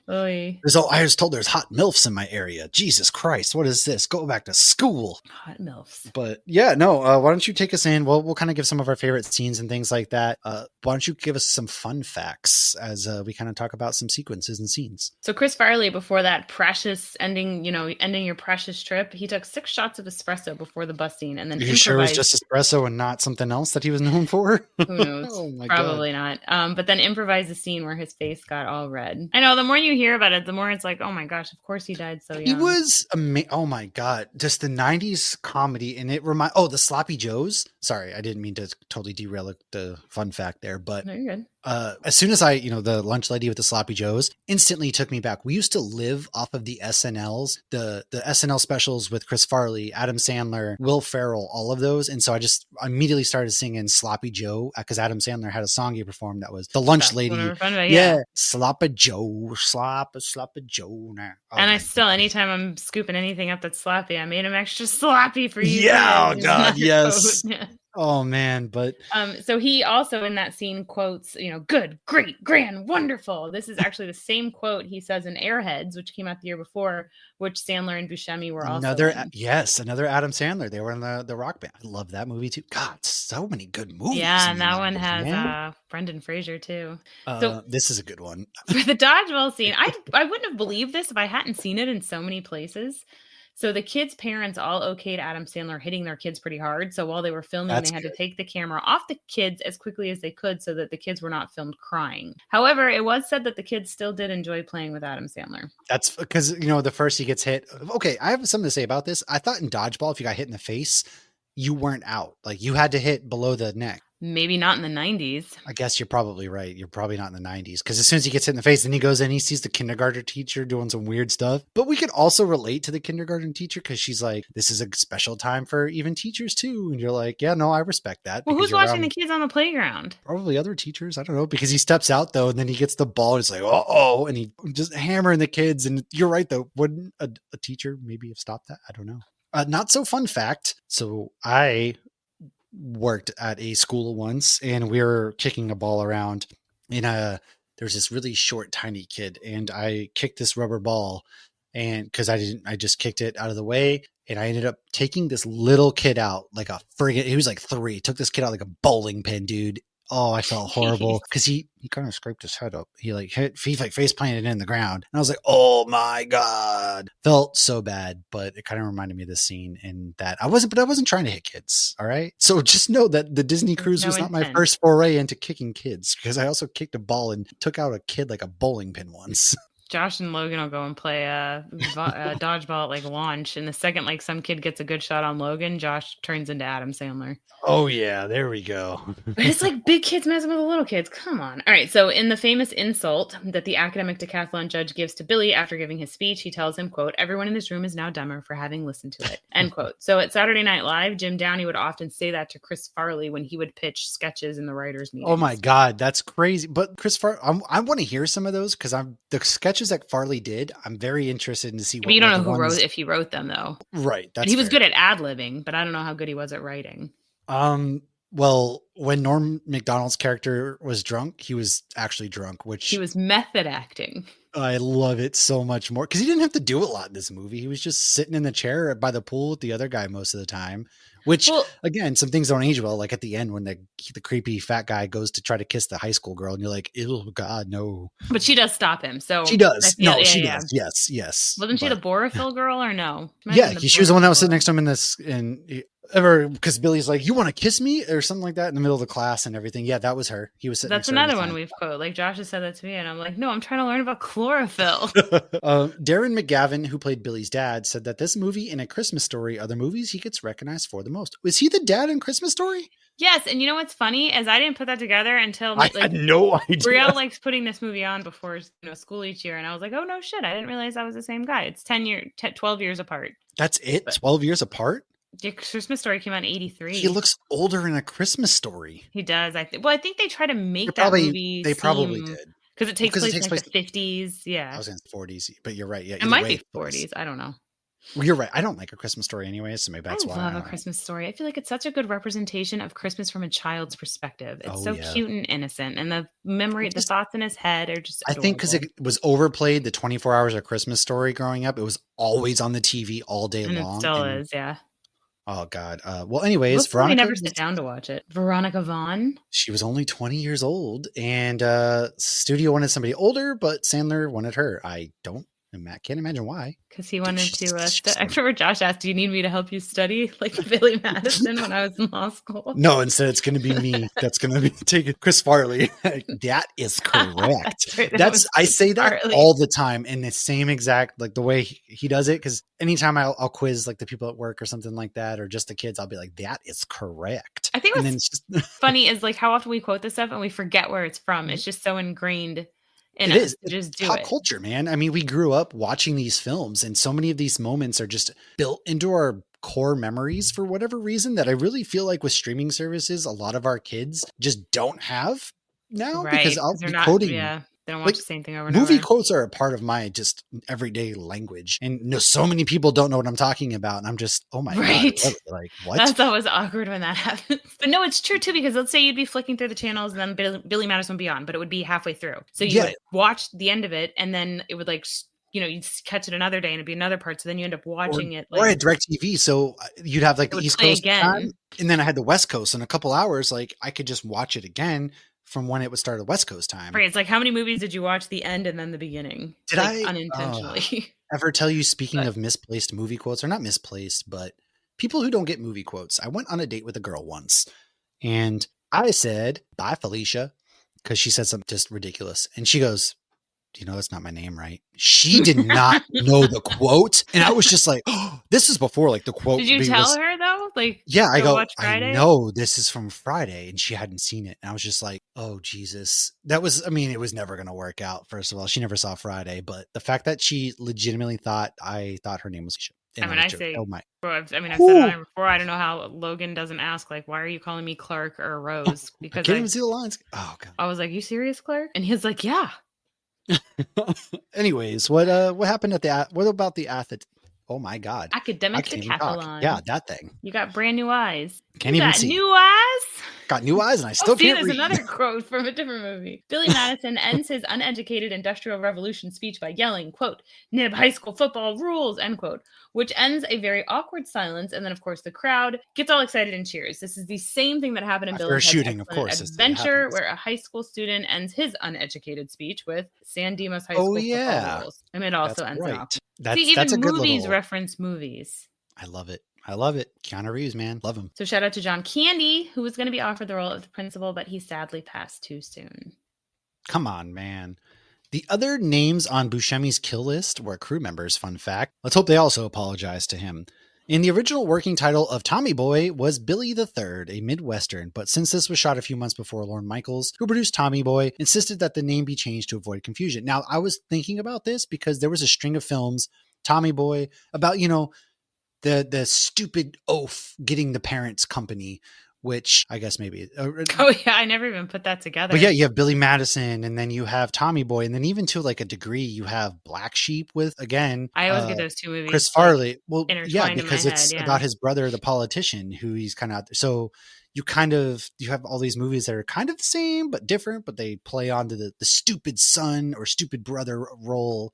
I was told there's hot MILFs in my area. Jesus Christ, what is this? Go back to school. Hot MILFs. But yeah, no, why don't you take us in? We'll kind of give some of our favorite scenes and things like that. Why don't you give us some fun facts as we kind of talk about some sequences and scenes? So Chris Farley, before that precious ending your precious trip, he took 6 shots of espresso before the bus scene, and then you sure it was just espresso and not something else that he was known for? Who knows? Oh my Probably God. Not. But then improvised a scene where his face got all red. I know, the more you hear about it, the more it's like, oh my gosh, of course he died so young. He was oh my God, just the 90s comedy. And it the Sloppy Joes. Sorry, I didn't mean to totally derail the fun fact there, but no, you're good. As soon as the lunch lady with the Sloppy Joes instantly took me back. We used to live off of the SNLs, the SNL specials with Chris Farley, Adam Sandler, Will Ferrell, all of those. And so I just immediately started singing Sloppy Joe because Adam Sandler had a song he performed that was the lunch lady. Yeah. Sloppy Joe, Sloppy Joe. Now. Oh, and I still, anytime I'm scooping anything up that's sloppy, I made them extra sloppy for you. Yeah. Oh God. Yes. Oh man, but so he also in that scene quotes, good, great, grand, wonderful. This is actually the same quote he says in Airheads, which came out the year before, which Sandler and Buscemi were also another Adam Sandler. They were in the rock band. I love that movie too. God, so many good movies. Yeah, and that one has Brendan Fraser too. So this is a good one. For the dodgeball scene, I wouldn't have believed this if I hadn't seen it in so many places. So the kids' parents all okayed Adam Sandler hitting their kids pretty hard. So while they were filming, they had to take the camera off the kids as quickly as they could so that the kids were not filmed crying. However, it was said that the kids still did enjoy playing with Adam Sandler. That's because, the first he gets hit. Okay, I have something to say about this. I thought in dodgeball, if you got hit in the face, you weren't out. Like you had to hit below the neck. Maybe not in the 90s. I guess you're probably right. You're probably not in the 90s because as soon as he gets hit in the face, then he goes in, he sees the kindergarten teacher doing some weird stuff. But we could also relate to the kindergarten teacher because she's like, this is a special time for even teachers too. And you're like, yeah, no, I respect that. Well, who's watching the kids on the playground? Probably other teachers. I don't know, because he steps out though, and then he gets the ball and it's like, uh-oh, and he just hammering the kids. And you're right though. Wouldn't a teacher maybe have stopped that? I don't know. Not so fun fact. So I worked at a school once and we were kicking a ball around and there's this really short, tiny kid and I kicked this rubber ball and because I just kicked it out of the way and I ended up taking this little kid out like a friggin', he was like 3, took this kid out like a bowling pin, dude. Oh, I felt horrible because he kind of scraped his head up. He like face planted in the ground. And I was like, oh my God. Felt so bad, but it kind of reminded me of this scene and that I wasn't trying to hit kids. All right. So just know that the Disney cruise was not my first foray into kicking kids because I also kicked a ball and took out a kid like a bowling pin once. Josh and Logan will go and play dodgeball at like launch. And the second like some kid gets a good shot on Logan, Josh turns into Adam Sandler. Oh yeah, there we go. But it's like big kids messing with the little kids. Come on. All right. So in the famous insult that the academic decathlon judge gives to Billy after giving his speech, he tells him, quote, everyone in this room is now dumber for having listened to it, end quote. So at Saturday Night Live, Jim Downey would often say that to Chris Farley when he would pitch sketches in the writers' meetings. Oh my God, that's crazy. But Chris Farley, I want to hear some of those because the sketches that Farley did, I'm very interested in to see what you don't know who if he wrote them though. Right. He was good at ad-libbing, but I don't know how good he was at writing. Well, when Norm Macdonald's character was drunk, he was actually drunk, which he was method acting. I love it so much more because he didn't have to do a lot in this movie. He was just sitting in the chair by the pool with the other guy most of the time, which again, some things don't age well. Like at the end when the creepy fat guy goes to try to kiss the high school girl and you're like, oh God, no. But she does stop him. So she does. She does. Yes. Wasn't she the Borophyll girl or no? She was the one that was sitting next to him in this because Billy's like, you want to kiss me or something like that in the middle of the class and everything. Yeah, that was her. He was sitting. That's another one we've quoted. Like Josh has said that to me, and I'm like, no, I'm trying to learn about chlorophyll. Darren McGavin, who played Billy's dad, said that this movie and A Christmas Story are the movies he gets recognized for the most. Was he the dad in Christmas Story? Yes, and you know what's funny is I didn't put that together until I had no idea. Brielle likes putting this movie on before school each year, and I was like, oh no shit, I didn't realize that was the same guy. It's 12 years apart. That's it? 12 years apart? The Christmas Story came out in 83. He looks older in A Christmas Story. He does. I think they try to make that movie. They probably did because it takes place in like the 50s. Yeah, I was in the 40s, but you're right. Yeah, it might be 40s. I don't know. Well, you're right. I don't like A Christmas Story anyway, so maybe that's why. I love A Christmas Story. I feel like it's such a good representation of Christmas from a child's perspective. It's cute and innocent, and the thoughts in his head are just adorable. I think because it was overplayed, the 24 Hours of Christmas Story growing up, it was always on the TV all day long. It still is, yeah. Oh God. Well, anyways, Veronica never sit down to watch it. Veronica Vaughn. She was only 20 years old, and studio wanted somebody older, but Sandler wanted her. I can't imagine why. Because he wanted to. I remember Josh asked, "Do you need me to help you study like Billy Madison when I was in law school?" No, instead it's going to be me. That's going to be taking Chris Farley. That is correct. I say that Farley all the time in the same exact like the way he does it. Because anytime I'll quiz like the people at work or something like that, or just the kids, I'll be like, "That is correct." I think what's funny is like how often we quote this stuff and we forget where it's from. It's just so ingrained. It is just pop culture, man. I mean, we grew up watching these films, and so many of these moments are just built into our core memories for whatever reason that I really feel like with streaming services, a lot of our kids just don't have now because I'll be quoting. Yeah, they don't watch the same thing over and over. Movie quotes are a part of my just everyday language, and so many people don't know what I'm talking about, and I'm just, oh my God, like what? That's always awkward when that happens. But no, it's true too, because let's say you'd be flicking through the channels and then Billy Madison would be on, but it would be halfway through. So you would watch the end of it, and then it would like, you'd catch it another day and it'd be another part. So then you end up watching it. Or at DirecTV. So you'd have like the East Coast time, and then I had the West Coast in a couple hours. Like I could just watch it again from when it would start at West Coast time. Right. It's like, how many movies did you watch the end and then the beginning? Did I unintentionally ever tell you, speaking of misplaced movie quotes, or not misplaced, but people who don't get movie quotes? I went on a date with a girl once and I said, "Bye, Felicia," because she said something just ridiculous. And she goes, "Do you know that's not my name, right?" She did not know the quote. And I was just like, oh, this is before like the quote. Did you tell her though? Like, yeah, I go, watch I Friday? know this is from Friday, and she hadn't seen it. And I was just like, oh, Jesus. That was, I mean, it was never going to work out. First of all, she never saw Friday, but the fact that she legitimately thought I thought her name was Alicia. I mean, I say, oh my. I've said it on it before. I don't know how Logan doesn't ask, like, why are you calling me Clark or Rose? Because I can't even see the lines. Oh, God. I was like, you serious, Clark? And he's like, yeah. Anyways, what happened what about the Athens? Oh my God. Academic decathlon. Yeah, that thing. You got brand new eyes. Can't even see. New eyes? Got new eyes and I still can't read. There's another quote from a different movie. Billy Madison ends his uneducated Industrial Revolution speech by yelling, quote, "Nib high school football rules," end quote, which ends a very awkward silence. And then, of course, the crowd gets all excited and cheers. This is the same thing that happened in Billy's shooting, of course, Adventure, where a high school student ends his uneducated speech with San Dimas High School football rules. And it also ends up. See, even movies reference movies. I love it. I love it. Keanu Reeves, man. Love him. So shout out to John Candy, who was going to be offered the role of the principal, but he sadly passed too soon. Come on, man. The other names on Buscemi's kill list were crew members, fun fact. Let's hope they also apologize to him. And the original working title of Tommy Boy was Billy the Third, a Midwestern, but since this was shot a few months before, Lorne Michaels, who produced Tommy Boy, insisted that the name be changed to avoid confusion. Now, I was thinking about this because there was a string of films, Tommy Boy, about, the stupid oaf getting the parents' company, which I guess maybe. Oh yeah, I never even put that together. But yeah, you have Billy Madison, and then you have Tommy Boy, and then even to like a degree, you have Black Sheep with, again, I always get those two movies. Chris Farley. Well, yeah, because it's head, about his brother, the politician, who he's kind of out there. So you have all these movies that are kind of the same but different, but they play onto the stupid son or stupid brother role.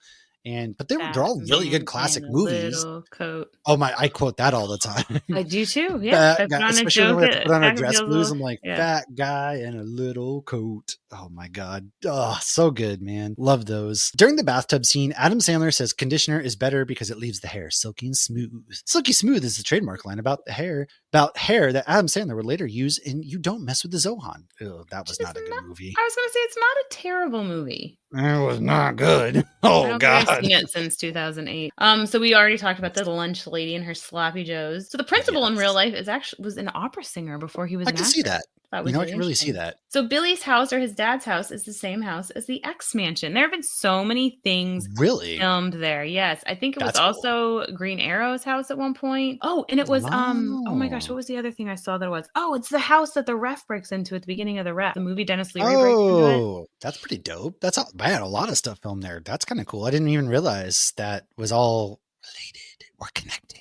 But they're all really good classic movies. Coat. Oh my! I quote that all the time. I do too. Yeah, especially when we have to put on our dress blues. I'm like, fat guy in a little coat. Oh my God! Oh, so good, man. Love those. During the bathtub scene, Adam Sandler says conditioner is better because it leaves the hair silky and smooth. Silky smooth is the trademark line about hair that Adam Sandler would later use in "You Don't Mess with the Zohan." Ugh, that was not a good movie. I was going to say it's not a terrible movie. It was not good. Oh God! I've seen it since 2008. So we already talked about the lunch lady and her sloppy joes. So the principal in real life was an opera singer before he was. I can see that. I can really see that. So Billy's house or his dad's house is the same house as the X Mansion. There have been so many things really filmed there. Yes, I think it was also Green Arrow's house at one point. Oh, and it was oh my gosh, what was the other thing I saw that it was? Oh, it's the house that the ref breaks into at the beginning of the ref. The movie Dennis Leary breaks into it. Oh, that's pretty dope. That's man, a lot of stuff filmed there. That's kind of cool. I didn't even realize that was all related or connected.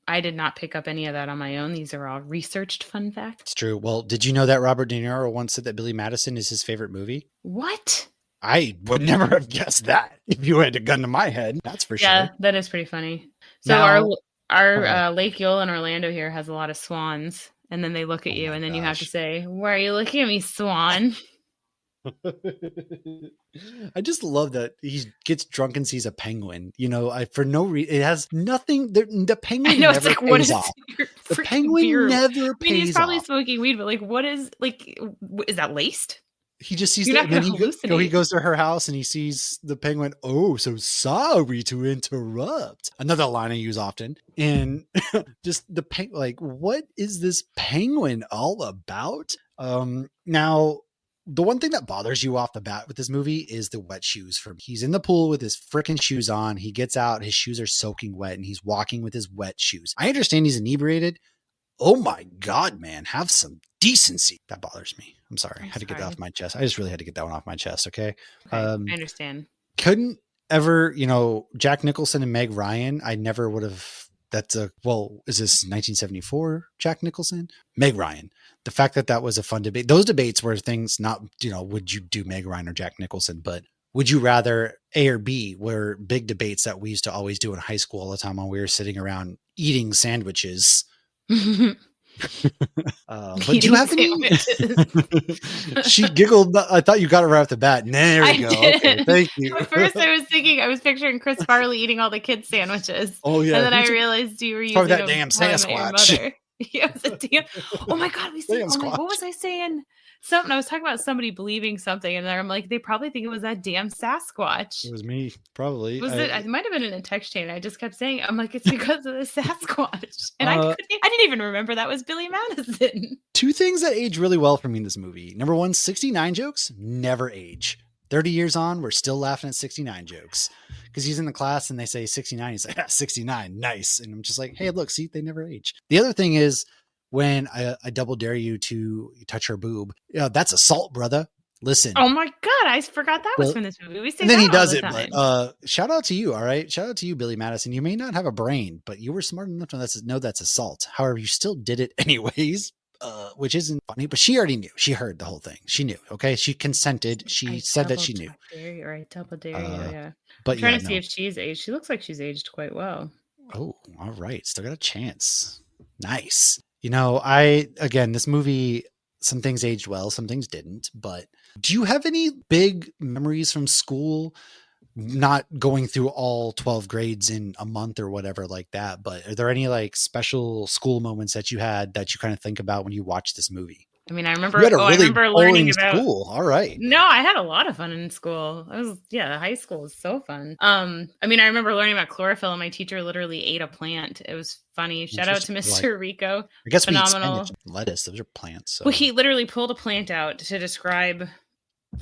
I did not pick up any of that on my own. These are all researched fun facts. It's true. Well, did you know that Robert De Niro once said that Billy Madison is his favorite movie? What? I would never have guessed that if you had a gun to my head. That's for sure. Yeah, that is pretty funny. So now, our Lake Eola in Orlando here has a lot of swans. And then they look at you and then you have to say, "Why are you looking at me, swan?" I just love that he gets drunk and sees a penguin. For no reason. It has nothing. The penguin never pays off. The penguin never pays off. I mean, he's probably smoking weed, but what is that laced? He just sees that, and then he goes to her house and he sees the penguin. Oh, so sorry to interrupt. Another line I use often. And just the penguin, what is this penguin all about? Now, the one thing that bothers you off the bat with this movie is the wet shoes. He's in the pool with his freaking shoes on. He gets out, his shoes are soaking wet, and he's walking with his wet shoes. I understand he's inebriated. Oh my God, man, have some decency. That bothers me. I'm sorry. I had to get that off my chest. I just really had to get that one off my chest. Okay. I understand. Couldn't ever, Jack Nicholson and Meg Ryan. I never would have. Is this 1974 Jack Nicholson? Meg Ryan. The fact that was a fun debate. Those debates were things not, would you do Meg Ryan or Jack Nicholson, but would you rather A or B were big debates that we used to always do in high school all the time when we were sitting around eating sandwiches. But do you have any? She giggled. I thought you got it right off the bat. There we go. Okay, thank you. At first, I was picturing Chris Farley eating all the kids' sandwiches. Oh yeah. And then I realized you were using that damn Sasquatch. Yeah, it was a damn. Oh my God, we see. Damn Oh my, Squatch. what was I saying? Something. I was talking about somebody believing something, and I'm like, they probably think it was that damn Sasquatch. It was me, probably. Was it? It might have been in a text chain. I just kept saying, I'm like, it's because of the Sasquatch, and I didn't even remember that was Billy Madison. Two things that age really well for me in this movie. Number one, 69 jokes never age. 30 years on, we're still laughing at 69 jokes because he's in the class and they say 69. He's like, 69, nice. And I'm just like, hey, look, see, they never age. The other thing is when I double dare you to touch her boob. That's assault, brother. Listen. Oh my God, I forgot that was from this movie. We say and then that he does all it, the time. but shout out to you, all right? Shout out to you, Billy Madison. You may not have a brain, but you were smart enough to know that's assault. However, you still did it anyways. Which isn't funny, but she already knew. She heard the whole thing. She knew. Okay, she consented. She said that she knew. I double dare you. Yeah, but I'm trying to see if she's aged. She looks like she's aged quite well. Oh, all right. Still got a chance. Nice. This movie, some things aged well, some things didn't. But do you have any big memories from school? Not going through all 12 grades in a month or whatever like that, but are there any like special school moments that you had that you kind of think about when you watch this movie? I mean, I remember. I remember learning about school. All right. No, I had a lot of fun in school. High school was so fun. I remember learning about chlorophyll, and my teacher literally ate a plant. It was funny. Shout out to Mr. Rico. I guess phenomenal. We eat spinach and lettuce. Those are plants. So. Well, he literally pulled a plant out to describe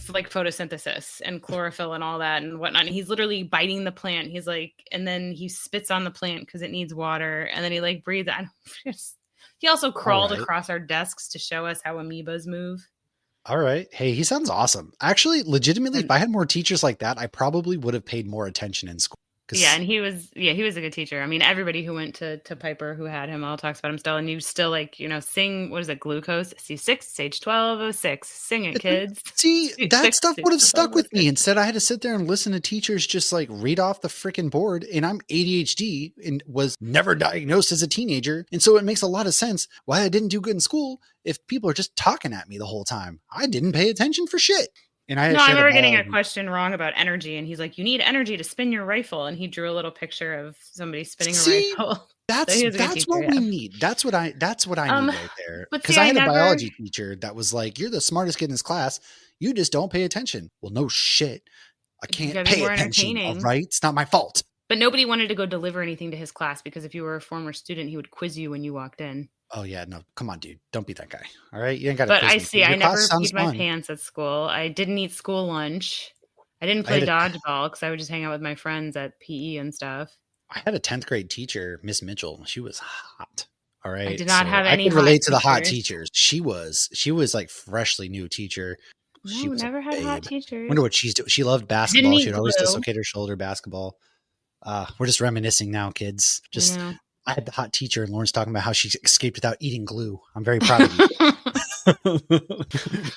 like photosynthesis and chlorophyll and all that and whatnot. And he's literally biting the plant. He's like, and then he spits on the plant because it needs water, and then he like breathes. He also crawled across our desks to show us how amoebas move. All right. Hey, he sounds awesome. Actually, legitimately, if I had more teachers like that, I probably would have paid more attention in school. Yeah, and he was a good teacher. I mean, everybody who went to Piper who had him all talks about him still, and you still like, sing, what is it, glucose, C6, stage 1206, sing it, kids. See, that stuff would have stuck with me. Instead, I had to sit there and listen to teachers just like read off the freaking board, and I'm ADHD and was never diagnosed as a teenager. And so it makes a lot of sense why I didn't do good in school if people are just talking at me the whole time. I didn't pay attention for shit. And I remember getting a question wrong about energy, and he's like, "You need energy to spin your rifle," and he drew a little picture of somebody spinning a rifle. That's what we need. That's what I need right there. Because I had a biology teacher that was like, "You're the smartest kid in this class. You just don't pay attention." Well, no shit. I can't pay attention. All right, it's not my fault. But nobody wanted to go deliver anything to his class because if you were a former student, he would quiz you when you walked in. Oh yeah, no, come on, dude. Don't be that guy. All right. You ain't got to. But I never peed my pants at school. I didn't eat school lunch. I didn't play dodgeball because I would just hang out with my friends at PE and stuff. I had a 10th grade teacher, Miss Mitchell. She was hot. All right. I did not have any. I could relate to the hot teachers. She was like freshly new teacher. She never had hot teachers. Wonder what she's doing. She loved basketball. She'd always dislocate her shoulder basketball. We're just reminiscing now, kids. I had the hot teacher, and Lauren's talking about how she escaped without eating glue. I'm very proud of you.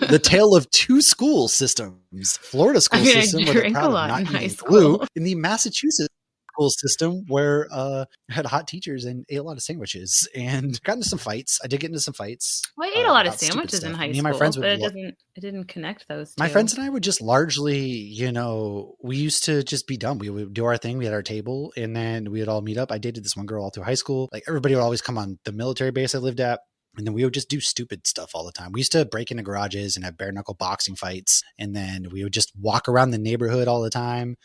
The tale of two school systems: Florida school system, where they're proud of not eating glue, in the Massachusetts school system, where I had hot teachers and ate a lot of sandwiches and got into some fights. I did get into some fights. Well, I ate a lot of sandwiches in high school. My friends but it didn't connect those two. My friends and I would just largely, we used to just be dumb. We would do our thing. We had our table, and then we would all meet up. I dated this one girl all through high school. Like, everybody would always come on the military base I lived at. And then we would just do stupid stuff all the time. We used to break into garages and have bare knuckle boxing fights. And then we would just walk around the neighborhood all the time.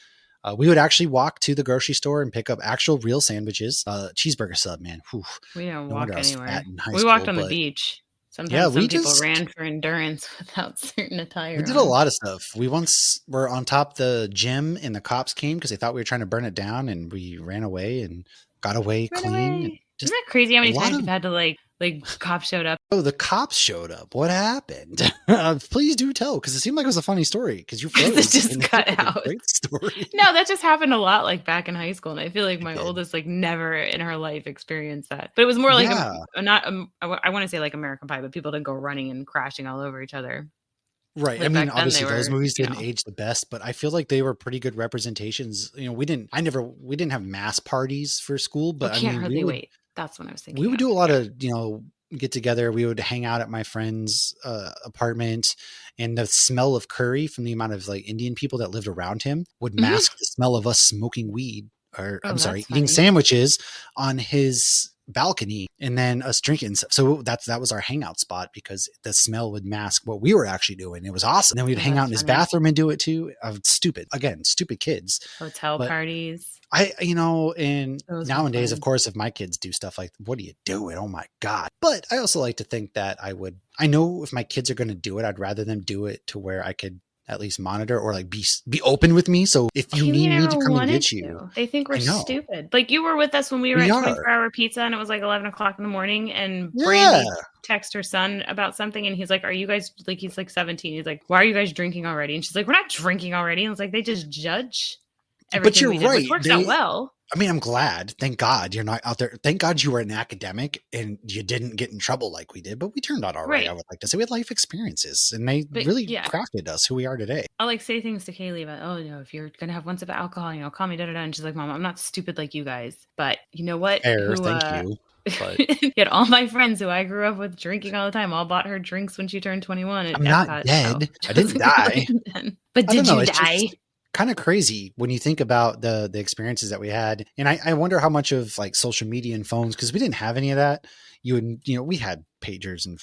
We would actually walk to the grocery store and pick up actual real sandwiches. Cheeseburger sub, man. Whew. We didn't walk anywhere. We walked on the beach. Sometimes people ran for endurance without certain attire. We did a lot of stuff. We once were on top of the gym, and the cops came because they thought we were trying to burn it down, and we ran away and got away clean. Isn't that crazy how many times you've had to like cops showed up? Oh, the cops showed up. What happened? Please do tell, because it seemed like it was a funny story. Because you froze. It just cut out. Great story. No, that just happened a lot, like back in high school, and I feel like my oldest never in her life experienced that. But it was more like I want to say like American Pie, but people didn't go running and crashing all over each other. Right. I mean, obviously those movies didn't age the best, but I feel like they were pretty good representations. We didn't have mass parties for school, but I can't hardly wait. That's what I was thinking. We would do a lot of, get together. We would hang out at my friend's apartment, and the smell of curry from the amount of like Indian people that lived around him would mask the smell of us smoking weed, or eating sandwiches on his balcony and then us drinking. So that was our hangout spot because the smell would mask what we were actually doing. It was awesome. And then we'd hang out in his bathroom and do it too. Stupid kids. Hotel parties. And nowadays, of course, if my kids do stuff like, what are you doing? Oh my God. But I also like to think that I know if my kids are going to do it, I'd rather them do it to where I could at least monitor or like be open with me. So if you need me to come and get you, they think we're stupid. Like you were with us when we were at 24-hour pizza and it was like 11 o'clock in the morning and Brandy texted her son about something and he's like, are you guys like, he's like 17. He's like, why are you guys drinking already? And she's like, we're not drinking already. And I was like, they just judge everything. But you're right. Which works out well. I mean, I'm glad. Thank God you're not out there. Thank God you were an academic and you didn't get in trouble like we did, but we turned out all right. I would like to say we had life experiences and they really crafted us who we are today. I'll like say things to Kaylee about, oh, if you're going to have one sip of alcohol, call me da-da-da. And she's like, Mom, I'm not stupid like you guys, but you know what? Thank you. But yet all my friends who I grew up with drinking all the time all bought her drinks when she turned 21. I'm not dead. I didn't die. But did you die? Kind of crazy when you think about the experiences that we had. And I wonder how much of like social media and phones, because we didn't have any of that. We had pagers and,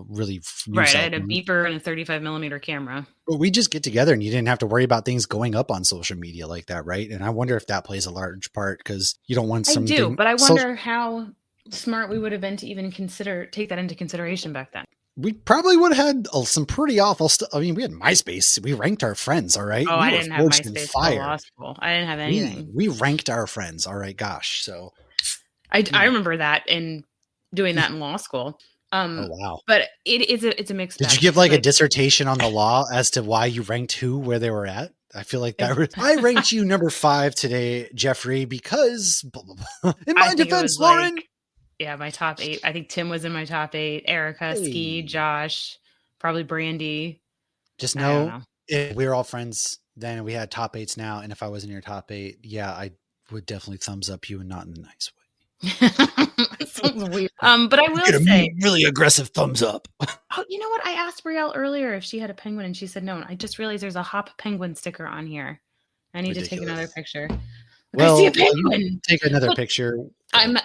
really. Right. I had a beeper and a 35 millimeter camera. But we just get together and you didn't have to worry about things going up on social media like that. Right. And I wonder if that plays a large part because you don't want something. I do, but I wonder how smart we would have been to even take that into consideration back then. We probably would have had some pretty awful stuff. I mean, we had MySpace. We ranked our friends. All right. Oh, I didn't have MySpace for law school. I didn't have anything. We ranked our friends. All right. Gosh. So I remember that and doing that in law school. Oh, wow. But it's a mixed bag. Did you give like a dissertation on the law as to why you ranked who where they were at? I feel like I ranked you number 5 today, Jeffrey, because in my defense, Lauren. Yeah, my top 8. I think Tim was in my top 8. Erica, Ski, Josh, probably Brandy. Just know if we were all friends then, we had top 8s now. And if I was in your top 8, I would definitely thumbs up you and not in a nice way. That sounds weird. But I will say really aggressive thumbs up. Oh, you know what? I asked Brielle earlier if she had a penguin and she said no. And I just realized there's a Hop penguin sticker on here. I need to take another picture. Well, I see a penguin. Take another picture. I'm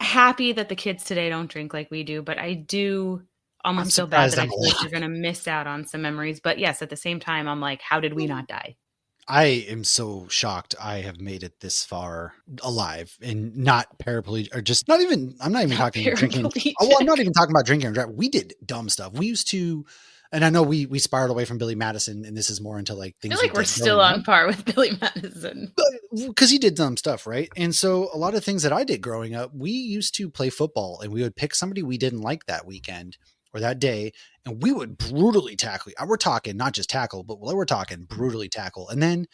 happy that the kids today don't drink like we do, but I do almost feel bad that I feel like you're going to miss out on some memories. But yes, at the same time, I'm like, how did we not die? I am so shocked I have made it this far alive and not paraplegic or just I'm not even talking drinking. I'm not even talking about drinking and driving. We did dumb stuff. We used to, and I know we spiraled away from Billy Madison and this is more into like things. I feel like we're still on par with Billy Madison. Because he did dumb stuff, right? And so a lot of things that I did growing up, we used to play football and we would pick somebody we didn't like that weekend or that day, and we would brutally tackle. We're talking not just tackle, but we're talking brutally tackle. And then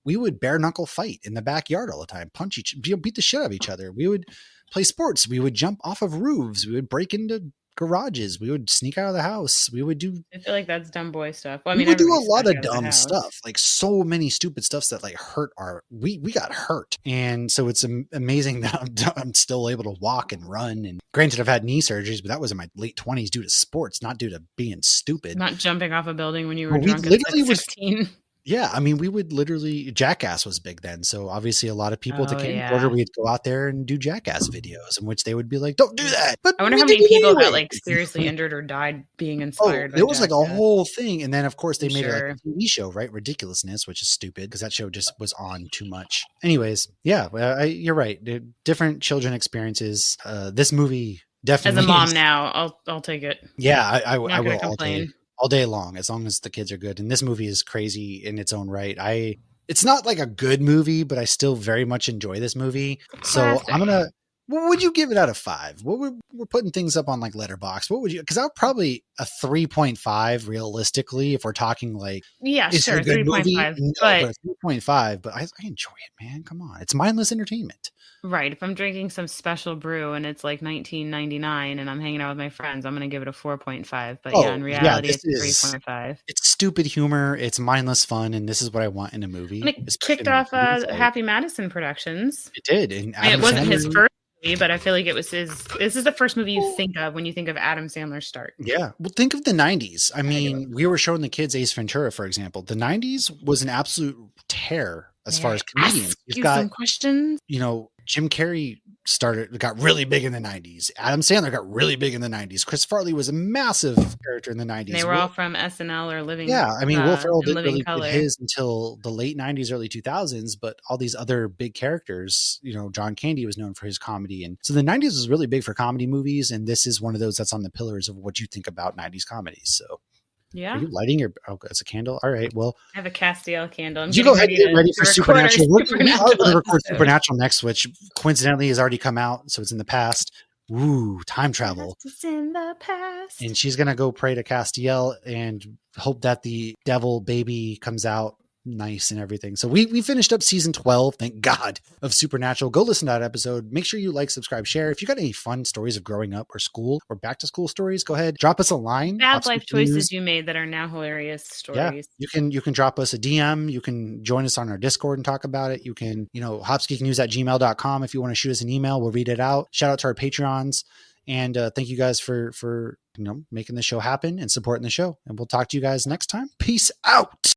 we would bare knuckle fight in the backyard all the time, beat the shit out of each other. We would play sports. We would jump off of roofs. We would break into garages. We would sneak out of the house. We would do. I feel like that's dumb boy stuff. Well, I mean, we would do a lot of dumb stuff, like so many stupid stuffs that like hurt we got hurt. And so it's amazing that I'm still able to walk and run. And granted, I've had knee surgeries, but that was in my late 20s due to sports, not due to being stupid. Not jumping off a building when you were drunk at 16. Yeah, I mean, we would literally, Jackass was big then. So obviously a lot of people at the camcorder, we'd go out there and do Jackass videos in which they would be like, don't do that. But I wonder how many people got like seriously injured or died being inspired by it was Jackass. Like a whole thing. And then of course they made it like a TV show, right? Ridiculousness, which is stupid because that show just was on too much. Anyways, you're right. Different children experiences. This movie definitely. As a mom now, I'll take it. Yeah, I will complain. All day long, as long as the kids are good. And this movie is crazy in its own right. It's not like a good movie, but I still very much enjoy this movie. So what would you give it out of 5? We're putting things up on like Letterboxd. What would you, cause I'll probably a 3.5 realistically, if we're talking like, sure. 3.5, no, but 3.5, but I enjoy it, man. Come on. It's mindless entertainment. Right. If I'm drinking some special brew and it's like $19.99 and I'm hanging out with my friends, I'm going to give it a 4.5. But in reality, it's 3.5. It's stupid humor. It's mindless fun. And this is what I want in a movie. And it kicked off Happy Madison Productions. It did. And it wasn't his first movie, but I feel like it was this is the first movie you think of when you think of Adam Sandler's start. Yeah. Well, think of the 90s. I mean, we were showing the kids Ace Ventura, for example. The 90s was an absolute tear as far as comedians. You've got some questions. Jim Carrey got really big in the 90s. Adam Sandler got really big in the 90s. Chris Farley was a massive character in the 90s. They were all from SNL or Living. Yeah, I mean, Will Ferrell didn't really get his until the late 90s, early 2000s, but all these other big characters, John Candy was known for his comedy. And so the 90s was really big for comedy movies, and this is one of those that's on the pillars of what you think about 90s comedies. So yeah. Are you lighting it's a candle? All right. Well, I have a Castiel candle. You go ahead and get ready for Supernatural. We are going to record Supernatural next, which coincidentally has already come out. So it's in the past. Ooh, time travel. It's in the past. And she's going to go pray to Castiel and hope that the devil baby comes out nice and everything. So we finished up season 12, thank God, of Supernatural. Go listen to that episode. Make sure you like, subscribe, share. If you got any fun stories of growing up or school or back to school stories, go ahead, drop us a line. Bad life choices you made that are now hilarious stories. Yeah, you can drop us a DM. You can join us on our Discord and talk about it. You can, hopsgeeknews@gmail.com. If you want to shoot us an email, we'll read it out. Shout out to our Patreons. And thank you guys for making the show happen and supporting the show. And we'll talk to you guys next time. Peace out.